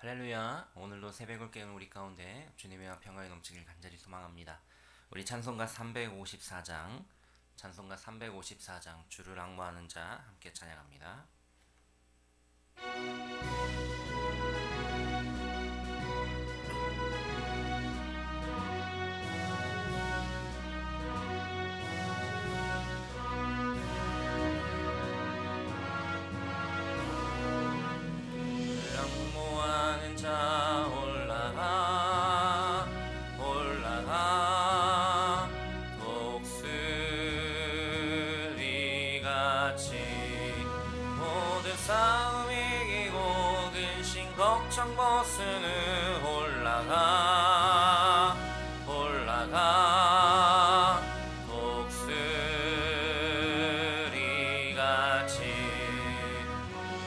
할렐루야. 오늘도 새벽을 깨우는 우리 가운데 주님의 평강이 넘치길 간절히 소망합니다. 우리 찬송가 354장 주를 앙모하는 자 함께 찬양합니다. 앙모하는 자 올라가 올라가 독수리같이 모든 싸움 이기고 근심 걱정 벗은 후 올라가 올라가 독수리같이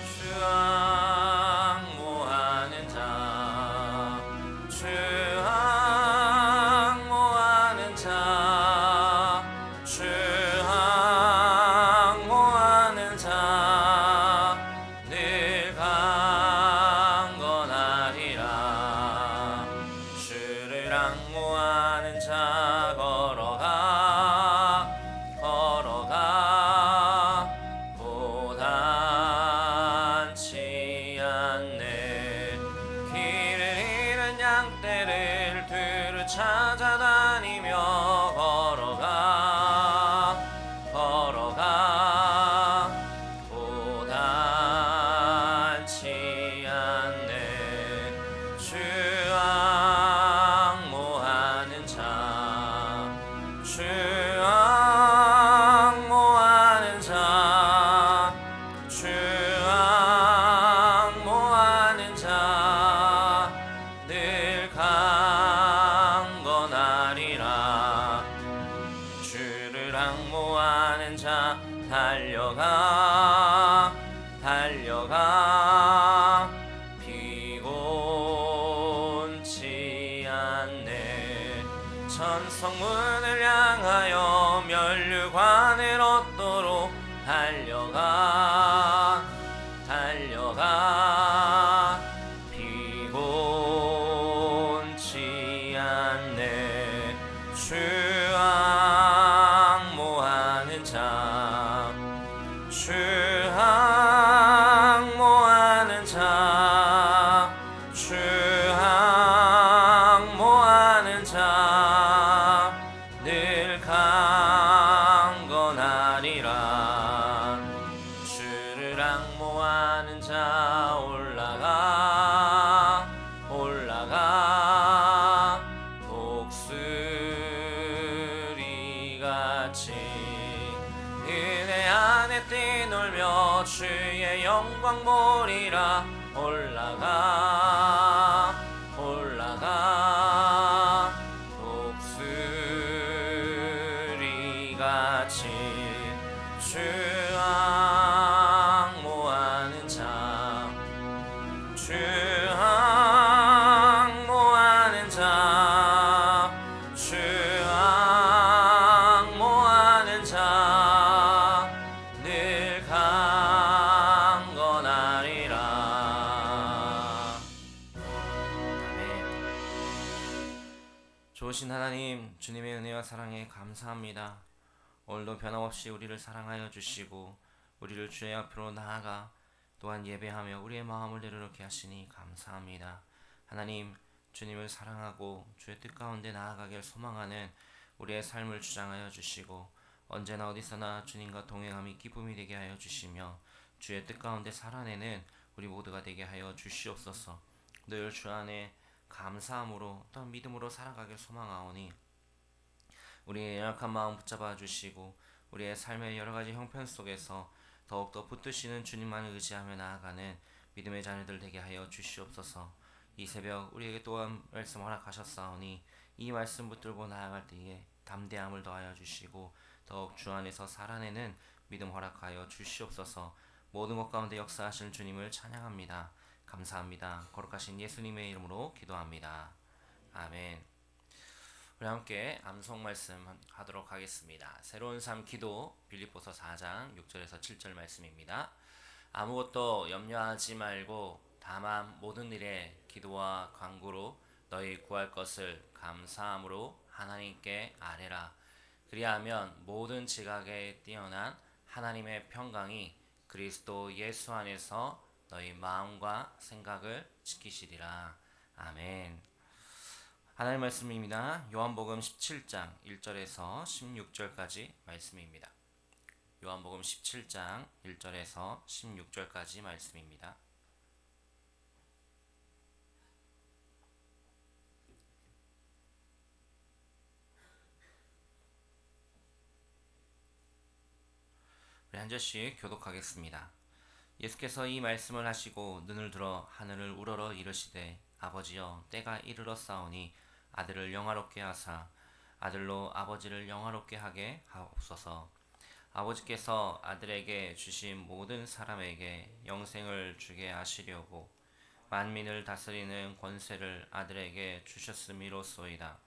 주 앙모하는 자 주 앙모하는 자 주 앙모하는 자 늘 강건하리라. 주를 앙모하는 자 걸어가 걸어가 고단치 않네. 길을 잃은 양떼를 두루 찾아다니며 걸어가 걸어가 고단치 않네. 주 앙모하는 자 주 앙모하는 자 주 앙모하는 자 늘 강건하리라. 주를 앙모하는 자 달려가 달려가 피곤치 않네. 천성문을 향하여 면류관을 얻도록 달려가 달려가 피곤치 않네. 주 앙모하는 자 주 앙모하는 자 주 앙모하는 자 늘 강건하리라. 주를 앙모하는 자 올라가 올라가 독수리같이 은혜 안에 뛰놀며 주의 영광 보리라. 올라가 올라가 독수리같이 주 앙모하는 자 주 앙모하는 자 주 앙모하는 자 늘 강건하리라. 아멘. 좋으신 하나님, 주님의 은혜와 사랑에 감사합니다. 오늘도 변함없이 우리를 사랑하여 주시고 우리를 주의 앞으로 나아가 또한 예배하며 우리의 마음을 내려놓게 하시니 감사합니다. 하나님, 주님을 사랑하고 주의 뜻 가운데 나아가길 소망하는 우리의 삶을 주장하여 주시고 언제나 어디서나 주님과 동행함이 기쁨이 되게 하여 주시며 주의 뜻 가운데 살아내는 우리 모두가 되게 하여 주시옵소서. 늘 주 안에 감사함으로 또 믿음으로 살아가길 소망하오니 우리의 연약한 마음 붙잡아 주시고 우리의 삶의 여러 가지 형편 속에서 더욱더 붙드시는 주님만을 의지하며 나아가는 믿음의 자녀들 되게 하여 주시옵소서. 이 새벽 우리에게 또한 말씀 허락하셨사오니 이 말씀 붙들고 나아갈 때에 담대함을 더하여 주시고 더욱 주 안에서 살아내는 믿음 허락하여 주시옵소서. 모든 것 가운데 역사하시는 주님을 찬양합니다. 감사합니다. 거룩하신 예수님의 이름으로 기도합니다. 아멘. 우리 함께 암송 말씀 하도록 하겠습니다. 새로운 삶 기도 빌립보서 4장 6절에서 7절 말씀입니다. 아무것도 염려하지 말고 다만 모든 일에 기도와 간구로 너희 구할 것을 감사함으로 하나님께 아뢰라. 그리하면 모든 지각에 뛰어난 하나님의 평강이 그리스도 예수 안에서 너희 마음과 생각을 지키시리라. 아멘. 하나님의 말씀입니다. 요한복음 17장 1절에서 16절까지 말씀입니다. 요한복음 17장 1절에서 16절까지 말씀입니다. 우리 한 절씩 교독하겠습니다. 예수께서 이 말씀을 하시고 눈을 들어 하늘을 우러러 이르시되 아버지여 때가 이르렀사오니 아들을 영화롭게 하사 아들로 아버지를 영화롭게 하게 하옵소서. 아버지께서 아들에게 주신 모든 사람에게 영생을 주게 하시려고 만민을 다스리는 권세를 아들에게 주셨음이로소이다.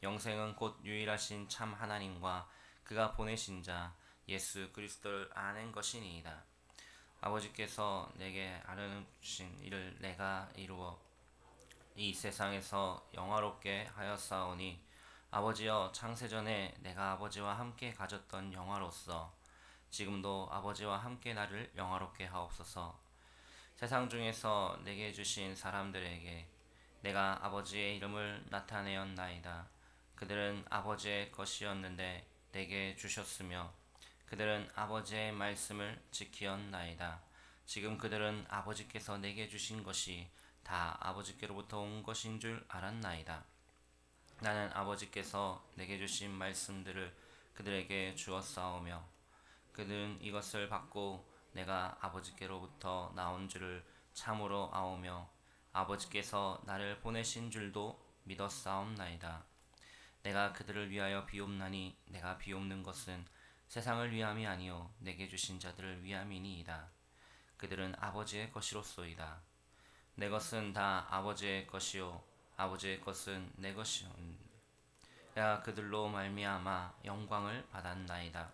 영생은 곧 유일하신 참 하나님과 그가 보내신 자 예수 그리스도를 아는 것이니이다. 아버지께서 내게 알려주신 이를 내가 이루어 이 세상에서 영화롭게 하였사오니 아버지여 창세전에 내가 아버지와 함께 가졌던 영화로서 지금도 아버지와 함께 나를 영화롭게 하옵소서. 세상 중에서 내게 주신 사람들에게 내가 아버지의 이름을 나타내었나이다. 그들은 아버지의 것이었는데 내게 주셨으며 그들은 아버지의 말씀을 지키었나이다. 지금 그들은 아버지께서 내게 주신 것이 다 아버지께로부터 온 것인 줄 알았나이다. 나는 아버지께서 내게 주신 말씀들을 그들에게 주었사오며 그들은 이것을 받고 내가 아버지께로부터 나온 줄을 참으로 아오며 아버지께서 나를 보내신 줄도 믿었사옵나이다. 내가 그들을 위하여 비옵나니 내가 비옵는 것은 세상을 위함이 아니요 내게 주신 자들을 위함이니이다. 그들은 아버지의 것이로소이다. 내 것은 다 아버지의 것이요 아버지의 것은 내 것이요 내가 그들로 말미암아 영광을 받았나이다.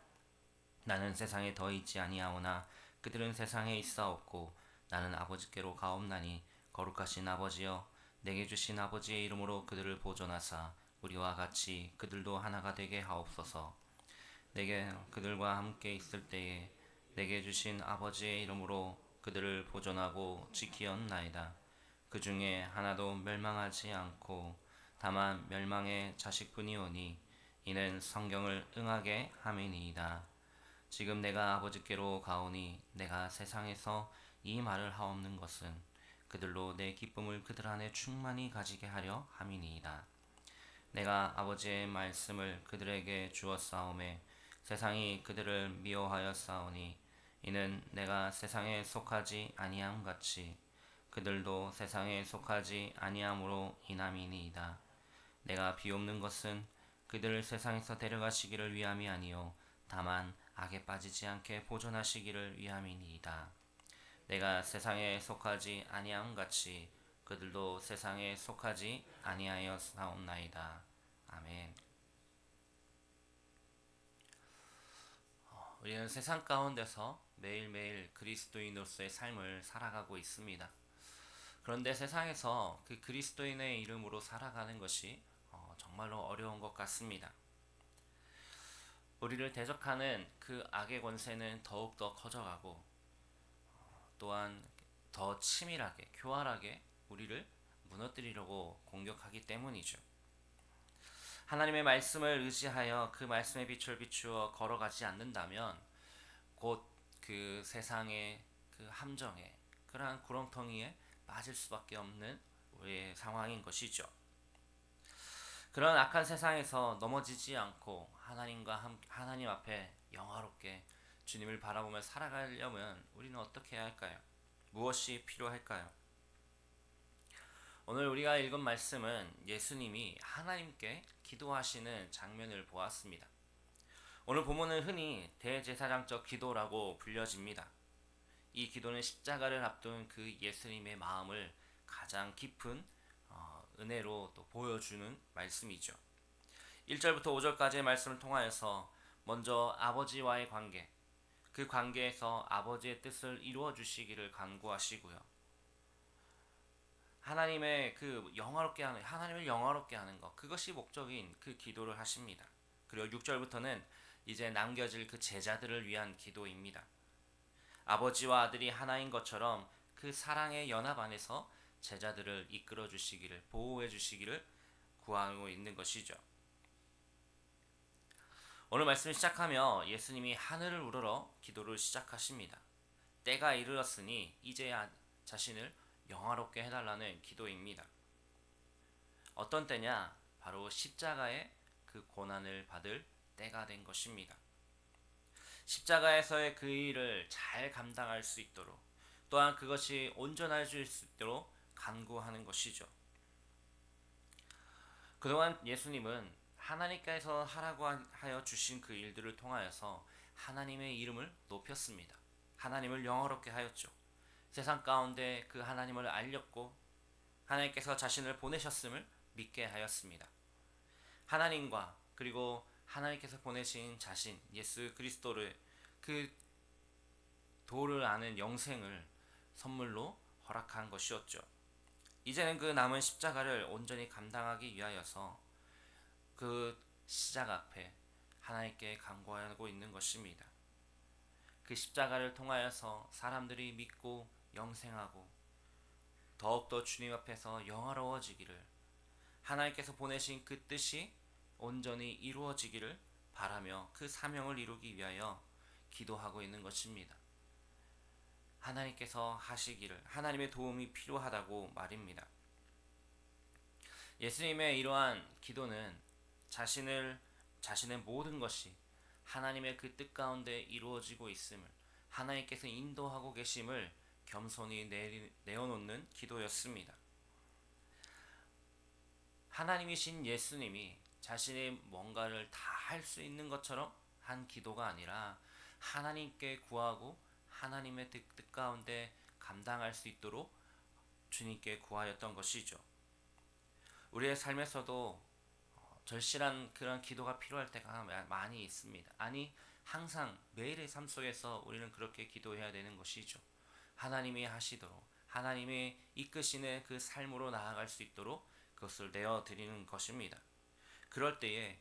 나는 세상에 더 있지 아니하오나 그들은 세상에 있사옵고 나는 아버지께로 가옵나니 거룩하신 아버지여 내게 주신 아버지의 이름으로 그들을 보존하사 우리와 같이 그들도 하나가 되게 하옵소서. 내게 그들과 함께 있을 때에 내게 주신 아버지의 이름으로 그들을 보존하고 지키었나이다. 그 중에 하나도 멸망하지 않고 다만 멸망의 자식뿐이오니 이는 성경을 응하게 함이니이다. 지금 내가 아버지께로 가오니 내가 세상에서 이 말을 하옵는 것은 그들로 내 기쁨을 그들 안에 충만히 가지게 하려 함이니이다. 내가 아버지의 말씀을 그들에게 주었사오매 세상이 그들을 미워하였사오니 이는 내가 세상에 속하지 아니함 같이 그들도 세상에 속하지 아니함으로 인함이니이다. 내가 비옵는 것은 그들을 세상에서 데려가시기를 위함이 아니요 다만 악에 빠지지 않게 보존하시기를 위함이니이다. 내가 세상에 속하지 아니함 같이 그들도 세상에 속하지 아니하였사옵나이다. 아멘. 우리는 세상 가운데서 매일매일 그리스도인으로서의 삶을 살아가고 있습니다. 그런데 세상에서 그 그리스도인의 이름으로 살아가는 것이 정말로 어려운 것 같습니다. 우리를 대적하는 그 악의 권세는 더욱더 커져가고 또한 더 치밀하게, 교활하게 우리를 무너뜨리려고 공격하기 때문이죠. 하나님의 말씀을 의지하여 그 말씀의 빛을 비추어 걸어가지 않는다면 곧 그 세상의 그 함정에 그러한 구렁텅이에 빠질 수밖에 없는 우리의 상황인 것이죠. 그런 악한 세상에서 넘어지지 않고 하나님 앞에 영화롭게 주님을 바라보며 살아가려면 우리는 어떻게 해야 할까요? 무엇이 필요할까요? 오늘 우리가 읽은 말씀은 예수님이 하나님께 기도하시는 장면을 보았습니다. 오늘 본문은 흔히 대제사장적 기도라고 불려집니다. 이 기도는 십자가를 앞둔 그 예수님의 마음을 가장 깊은 은혜로 또 보여주는 말씀이죠. 1절부터 5절까지의 말씀을 통하여서 먼저 아버지와의 관계, 그 관계에서 아버지의 뜻을 이루어 주시기를 간구하시고요. 하나님의 그 영화롭게 하는 하나님을 영화롭게 하는 것 그것이 목적인 그 기도를 하십니다. 그리고 6절부터는 이제 남겨질 그 제자들을 위한 기도입니다. 아버지와 아들이 하나인 것처럼 그 사랑의 연합 안에서 제자들을 이끌어 주시기를 보호해 주시기를 구하고 있는 것이죠. 오늘 말씀을 시작하며 예수님이 하늘을 우러러 기도를 시작하십니다. 때가 이르렀으니 이제야 자신을 영화롭게 해달라는 기도입니다. 어떤 때냐? 바로 십자가의 그 고난을 받을 때가 된 것입니다. 십자가에서의 그 일을 잘 감당할 수 있도록 또한 그것이 온전해질 수 있도록 간구하는 것이죠. 그동안 예수님은 하나님께서 하라고 하여 주신 그 일들을 통하여서 하나님의 이름을 높였습니다. 하나님을 영화롭게 하였죠. 세상 가운데 그 하나님을 알렸고 하나님께서 자신을 보내셨음을 믿게 하였습니다. 하나님과 그리고 하나님께서 보내신 자신 예수 그리스도를 그 도를 아는 영생을 선물로 허락한 것이었죠. 이제는 그 남은 십자가를 온전히 감당하기 위하여서 그 시작 앞에 하나님께 간구하고 있는 것입니다. 그 십자가를 통하여서 사람들이 믿고 영생하고 더욱더 주님 앞에서 영화로워지기를 하나님께서 보내신 그 뜻이 온전히 이루어지기를 바라며 그 사명을 이루기 위하여 기도하고 있는 것입니다. 하나님께서 하시기를 하나님의 도움이 필요하다고 말입니다. 예수님의 이러한 기도는 자신의 모든 것이 하나님의 그 뜻 가운데 이루어지고 있음을 하나님께서 인도하고 계심을 겸손히 내어놓는 기도였습니다. 하나님이신 예수님이 자신의 뭔가를 다 할 수 있는 것처럼 한 기도가 아니라 하나님께 구하고 하나님의 뜻 가운데 감당할 수 있도록 주님께 구하였던 것이죠. 우리의 삶에서도 절실한 그런 기도가 필요할 때가 많이 있습니다. 아니 항상 매일의 삶 속에서 우리는 그렇게 기도해야 되는 것이죠. 하나님이 하시도록 하나님이 이끄시는 그 삶으로 나아갈 수 있도록 그것을 내어드리는 것입니다. 그럴 때에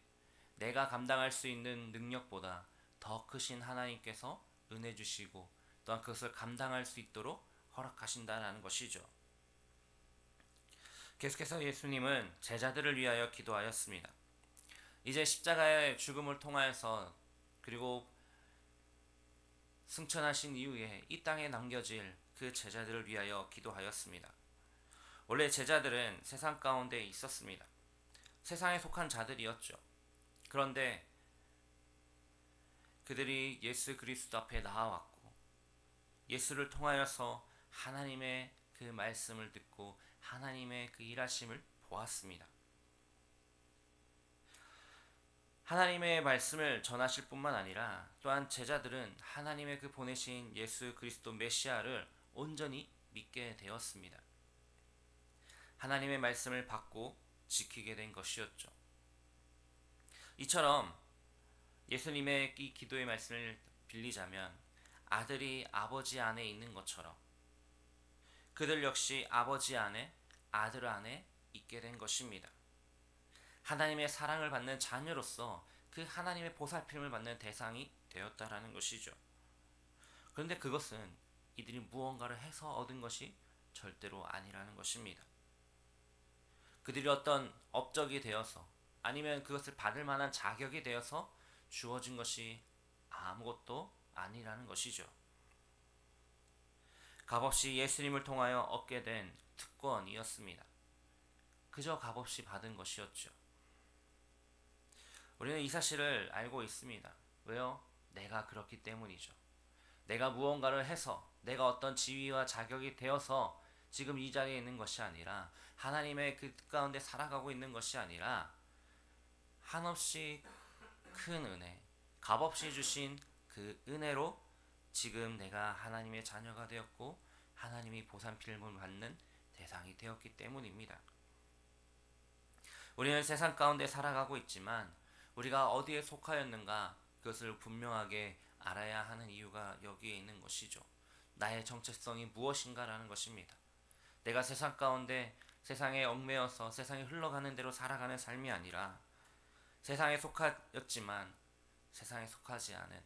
내가 감당할 수 있는 능력보다 더 크신 하나님께서 은혜 주시고 또한 그것을 감당할 수 있도록 허락하신다는 것이죠. 계속해서 예수님은 제자들을 위하여 기도하였습니다. 이제 십자가의 죽음을 통하여서 그리고 승천하신 이후에 이 땅에 남겨질 그 제자들을 위하여 기도하였습니다. 원래 제자들은 세상 가운데 있었습니다. 세상에 속한 자들이었죠. 그런데 그들이 예수 그리스도 앞에 나아왔고 예수를 통하여서 하나님의 그 말씀을 듣고 하나님의 그 일하심을 보았습니다. 하나님의 말씀을 전하실 뿐만 아니라 또한 제자들은 하나님의 그 보내신 예수 그리스도 메시아를 온전히 믿게 되었습니다. 하나님의 말씀을 받고 지키게 된 것이었죠. 이처럼 예수님의 이 기도의 말씀을 빌리자면 아들이 아버지 안에 있는 것처럼 그들 역시 아버지 안에 아들 안에 있게 된 것입니다. 하나님의 사랑을 받는 자녀로서 그 하나님의 보살핌을 받는 대상이 되었다라는 것이죠. 그런데 그것은 이들이 무언가를 해서 얻은 것이 절대로 아니라는 것입니다. 그들이 어떤 업적이 되어서 아니면 그것을 받을 만한 자격이 되어서 주어진 것이 아무것도 아니라는 것이죠. 값없이 예수님을 통하여 얻게 된 특권이었습니다. 그저 값없이 받은 것이었죠. 우리는 이 사실을 알고 있습니다. 왜요? 내가 그렇기 때문이죠. 내가 무언가를 해서 내가 어떤 지위와 자격이 되어서 지금 이 자리에 있는 것이 아니라 하나님의 그 뜻 가운데 살아가고 있는 것이 아니라 한없이 큰 은혜, 값없이 주신 그 은혜로 지금 내가 하나님의 자녀가 되었고 하나님이 보살핌을 받는 대상이 되었기 때문입니다. 우리는 세상 가운데 살아가고 있지만 우리가 어디에 속하였는가 그것을 분명하게 알아야 하는 이유가 여기에 있는 것이죠. 나의 정체성이 무엇인가라는 것입니다. 내가 세상 가운데 세상에 얽매여서 세상이 흘러가는 대로 살아가는 삶이 아니라 세상에 속하였지만 세상에 속하지 않은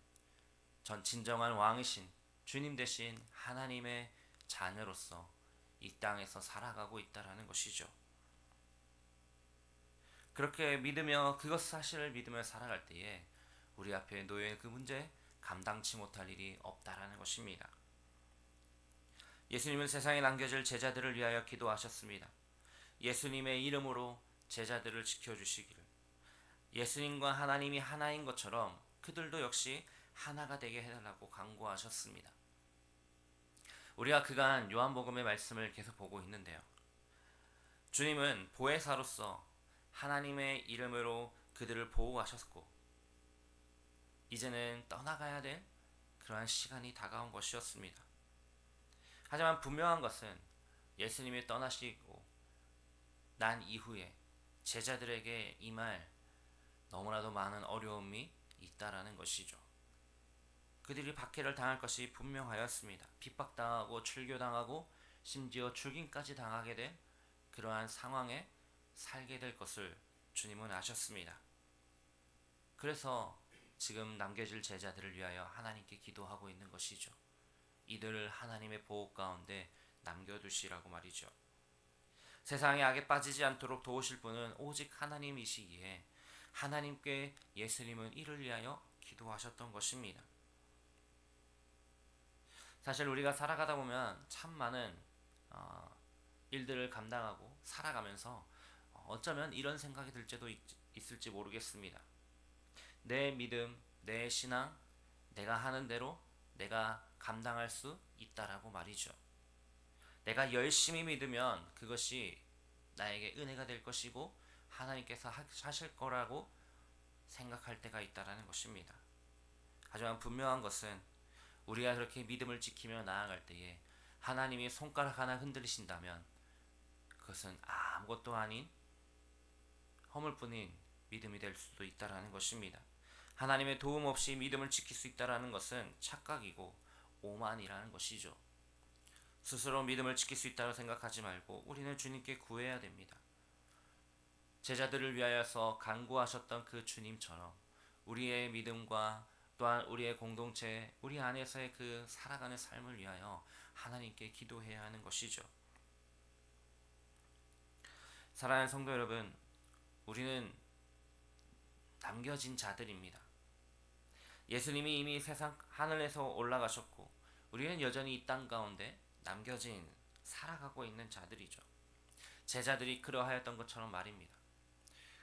전 진정한 왕이신 주님 대신 하나님의 자녀로서 이 땅에서 살아가고 있다라는 것이죠. 그렇게 믿으며 그것 사실을 믿으며 살아갈 때에 우리 앞에 놓여있는 그 문제 감당치 못할 일이 없다라는 것입니다. 예수님은 세상에 남겨질 제자들을 위하여 기도하셨습니다. 예수님의 이름으로 제자들을 지켜주시기를, 예수님과 하나님이 하나인 것처럼 그들도 역시 하나가 되게 해달라고 간구하셨습니다. 우리가 그간 요한복음의 말씀을 계속 보고 있는데요. 주님은 보혜사로서 하나님의 이름으로 그들을 보호하셨고 이제는 떠나가야 될 그러한 시간이 다가온 것이었습니다. 하지만 분명한 것은 예수님이 떠나시고 난 이후에 제자들에게 임할 너무나도 많은 어려움이 있다라는 것이죠. 그들이 박해를 당할 것이 분명하였습니다. 핍박당하고 출교당하고 심지어 죽임까지 당하게 될 그러한 상황에 살게 될 것을 주님은 아셨습니다. 그래서 지금 남겨질 제자들을 위하여 하나님께 기도하고 있는 것이죠. 이들을 하나님의 보호 가운데 남겨두시라고 말이죠. 세상의 악에 빠지지 않도록 도우실 분은 오직 하나님이시기에 하나님께 예수님은 이를 위하여 기도하셨던 것입니다. 사실 우리가 살아가다 보면 참 많은 일들을 감당하고 살아가면서 어쩌면 이런 생각이 들 때도 있을지 모르겠습니다. 내 믿음, 내 신앙, 내가 하는 대로 내가 감당할 수 있다라고 말이죠. 내가 열심히 믿으면 그것이 나에게 은혜가 될 것이고 하나님께서 하실 거라고 생각할 때가 있다라는 것입니다. 하지만 분명한 것은 우리가 그렇게 믿음을 지키며 나아갈 때에 하나님이 손가락 하나 흔들리신다면 그것은 아무것도 아닌 허물뿐인 믿음이 될 수도 있다라는 것입니다. 하나님의 도움 없이 믿음을 지킬 수 있다라는 것은 착각이고 오만이라는 것이죠. 스스로 믿음을 지킬 수 있다고 생각하지 말고 우리는 주님께 구해야 됩니다. 제자들을 위하여서 간구하셨던 그 주님처럼 우리의 믿음과 또한 우리의 공동체, 우리 안에서의 그 살아가는 삶을 위하여 하나님께 기도해야 하는 것이죠. 사랑하는 성도 여러분, 우리는 남겨진 자들입니다. 예수님이 이미 세상 하늘에서 올라가셨고 우리는 여전히 이 땅 가운데 남겨진 살아가고 있는 자들이죠. 제자들이 그러하였던 것처럼 말입니다.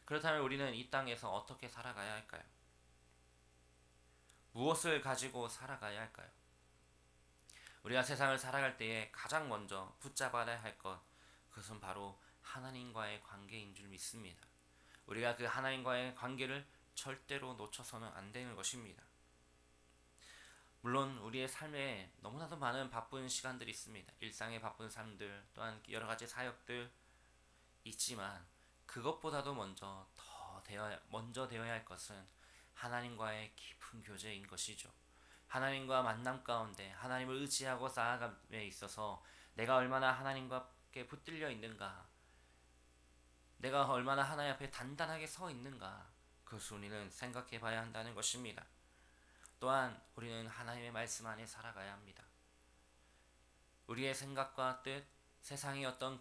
그렇다면 우리는 이 땅에서 어떻게 살아가야 할까요? 무엇을 가지고 살아가야 할까요? 우리가 세상을 살아갈 때에 가장 먼저 붙잡아야 할 것, 그것은 바로 하나님과의 관계인 줄 믿습니다. 우리가 그 하나님과의 관계를 절대로 놓쳐서는 안 되는 것입니다. 물론 우리의 삶에 너무나도 많은 바쁜 시간들이 있습니다. 일상의 바쁜 삶들, 또한 여러 가지 사역들 있지만 그것보다도 먼저 되어야 할 것은 하나님과의 깊은 교제인 것이죠. 하나님과 만남 가운데 하나님을 의지하고 쌓아감에 있어서 내가 얼마나 하나님께 붙들려 있는가, 내가 얼마나 하나님 앞에 단단하게 서 있는가, 그것을 우리는 생각해 봐야 한다는 것입니다. 또한 우리는 하나님의 말씀 안에 살아가야 합니다. 우리의 생각과 뜻, 세상의 어떤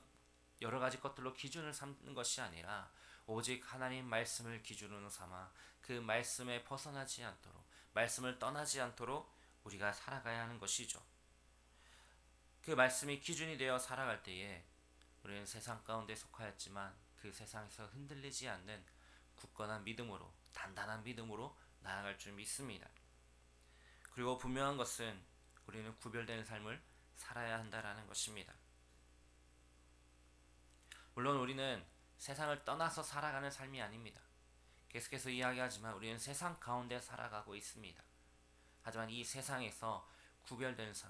여러 가지 것들로 기준을 삼는 것이 아니라 오직 하나님 말씀을 기준으로 삼아 그 말씀에 벗어나지 않도록, 말씀을 떠나지 않도록 우리가 살아가야 하는 것이죠. 그 말씀이 기준이 되어 살아갈 때에 우리는 세상 가운데 속하였지만 그 세상에서 흔들리지 않는 굳건한 믿음으로, 단단한 믿음으로 나아갈 줄 믿습니다. 그리고 분명한 것은 우리는 구별되는 삶을 살아야 한다라는 것입니다. 물론 우리는 세상을 떠나서 살아가는 삶이 아닙니다. 계속해서 이야기하지만 우리는 세상 가운데 살아가고 있습니다. 하지만 이 세상에서 구별된 삶,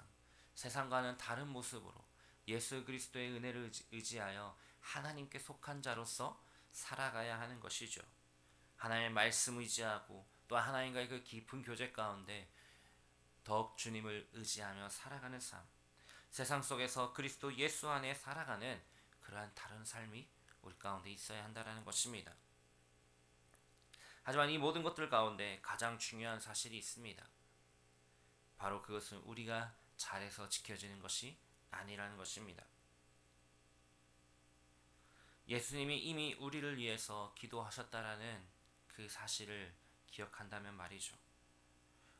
세상과는 다른 모습으로 예수 그리스도의 은혜를 의지하여 하나님께 속한 자로서 살아가야 하는 것이죠. 하나님의 말씀 의지하고 또 하나님과의 그 깊은 교제 가운데 더욱 주님을 의지하며 살아가는 삶, 세상 속에서 그리스도 예수 안에 살아가는 그러한 다른 삶이 우리 가운데 있어야 한다는 것입니다. 하지만 이 모든 것들 가운데 가장 중요한 사실이 있습니다. 바로 그것은 우리가 잘해서 지켜지는 것이 아니라는 것입니다. 예수님이 이미 우리를 위해서 기도하셨다라는 그 사실을 기억한다면 말이죠.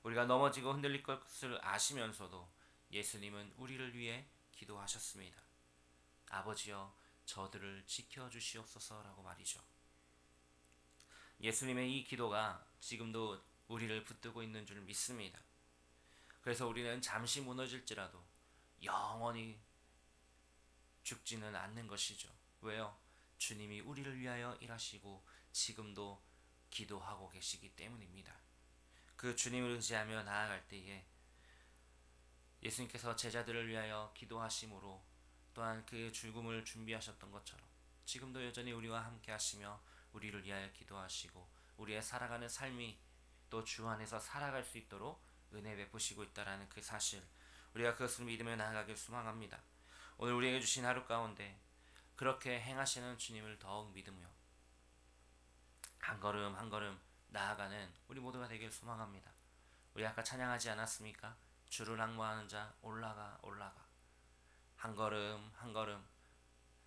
우리가 넘어지고 흔들릴 것을 아시면서도 예수님은 우리를 위해 기도하셨습니다. 아버지여 저들을 지켜주시옵소서라고 말이죠. 예수님의 이 기도가 지금도 우리를 붙들고 있는 줄 믿습니다. 그래서 우리는 잠시 무너질지라도 영원히 죽지는 않는 것이죠. 왜요? 주님이 우리를 위하여 일하시고 지금도 기도하고 계시기 때문입니다. 그 주님을 의지하며 나아갈 때에 예수님께서 제자들을 위하여 기도하심으로 또한 그 죽음을 준비하셨던 것처럼 지금도 여전히 우리와 함께 하시며 우리를 위하여 기도하시고 우리의 살아가는 삶이 또 주 안에서 살아갈 수 있도록 은혜 베푸시고 있다는 그 사실, 우리가 그것을 믿으며 나아가길 소망합니다. 오늘 우리에게 주신 하루 가운데 그렇게 행하시는 주님을 더욱 믿으며 한 걸음 한 걸음 나아가는 우리 모두가 되길 소망합니다. 우리 아까 찬양하지 않았습니까? 주를 앙모하는 자 올라가 올라가. 한 걸음 한 걸음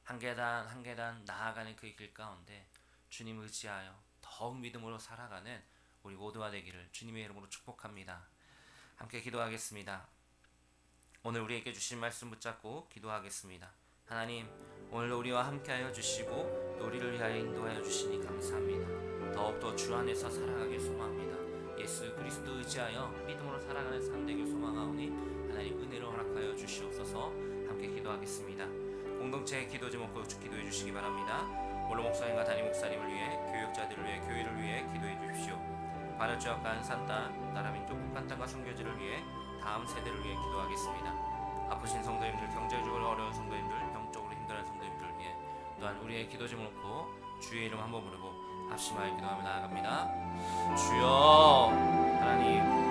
한 계단 한 계단 나아가는 그 길 가운데 주님 의지하여 더욱 믿음으로 살아가는 우리 모두가 되기를 주님의 이름으로 축복합니다. 함께 기도하겠습니다. 오늘 우리에게 주신 말씀 붙잡고 기도하겠습니다. 하나님, 오늘도 우리와 함께하여 주시고 또 우리를 위하여 인도하여 주시니 감사합니다. 더욱더 주 안에서 살아가길 소망합니다. 예수 그리스도 의지하여 믿음으로 살아가는 삶 되길 소망하오니 하나님 은혜로 허락하여 주시옵소서. 함께 기도하겠습니다. 공동체 기도 제목으로 기도해 주시기 바랍니다. 원로 목사님과 담임 목사님을 위해, 교육자들을 위해, 교회를 위해 기도해 주십시오. 반을지역간 산땅, 나라 민족 북한 땅과 선교지를 위해 다음 세대를 위해 기도하겠습니다. 아프신 성도님들, 경제적으로 어려운 성도님들, 병적으로 힘들어하는 성도님들을 위해 또한 우리의 기도 제목으로 주의 이름 한번 부르고 합심하여 기도하며 나아갑니다. 주여 하나님,